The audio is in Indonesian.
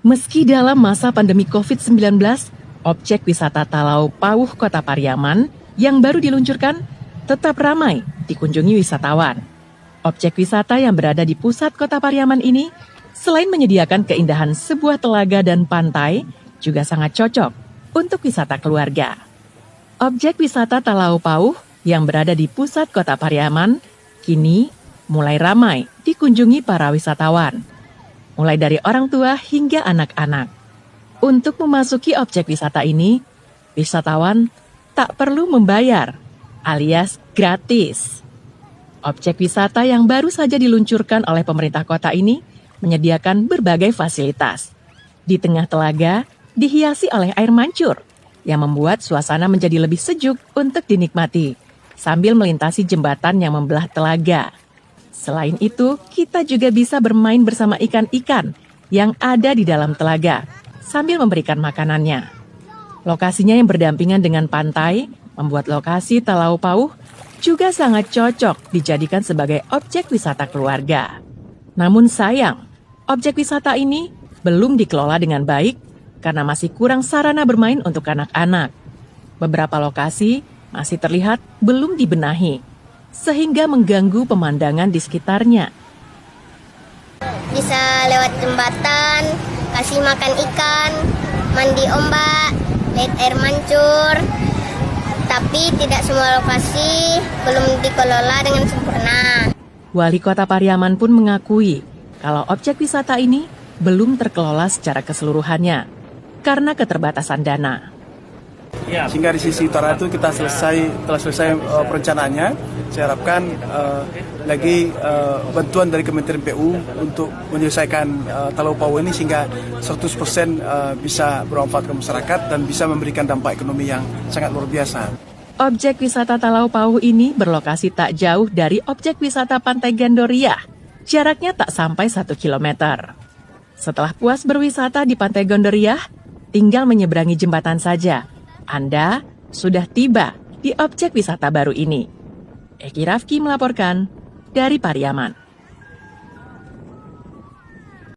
Meski dalam masa pandemi COVID-19, objek wisata Talau Pauh Kota Pariaman yang baru diluncurkan tetap ramai dikunjungi wisatawan. Objek wisata yang berada di pusat Kota Pariaman ini, selain menyediakan keindahan sebuah telaga dan pantai, juga sangat cocok untuk wisata keluarga. Objek wisata Talau Pauh yang berada di pusat Kota Pariaman kini mulai ramai dikunjungi para wisatawan, mulai dari orang tua hingga anak-anak. Untuk memasuki objek wisata ini, wisatawan tak perlu membayar, alias gratis. Objek wisata yang baru saja diluncurkan oleh pemerintah kota ini menyediakan berbagai fasilitas. Di tengah telaga, dihiasi oleh air mancur, yang membuat suasana menjadi lebih sejuk untuk dinikmati, sambil melintasi jembatan yang membelah telaga. Selain itu, kita juga bisa bermain bersama ikan-ikan yang ada di dalam telaga, sambil memberikan makanannya. Lokasinya yang berdampingan dengan pantai, membuat lokasi Talau Pauh juga sangat cocok dijadikan sebagai objek wisata keluarga. Namun sayang, objek wisata ini belum dikelola dengan baik karena masih kurang sarana bermain untuk anak-anak. Beberapa lokasi masih terlihat belum dibenahi, sehingga mengganggu pemandangan di sekitarnya. Bisa lewat jembatan, kasih makan ikan, mandi ombak, lihat air mancur. Tapi tidak semua lokasi belum dikelola dengan sempurna. Wali Kota Pariaman pun mengakui kalau objek wisata ini belum terkelola secara keseluruhannya karena keterbatasan dana. Sehingga di sisi utara itu kita telah selesai perencanaannya. Saya harapkan lagi bantuan dari Kementerian PU untuk menyelesaikan Talau Pauh ini sehingga 100% bisa bermanfaat ke masyarakat dan bisa memberikan dampak ekonomi yang sangat luar biasa. Objek wisata Talau Pauh ini berlokasi tak jauh dari objek wisata Pantai Gandoria. Jaraknya tak sampai 1 kilometer. Setelah puas berwisata di Pantai Gandoria, tinggal menyeberangi jembatan saja. Anda sudah tiba di objek wisata baru ini. Eki Rafki melaporkan dari Pariaman.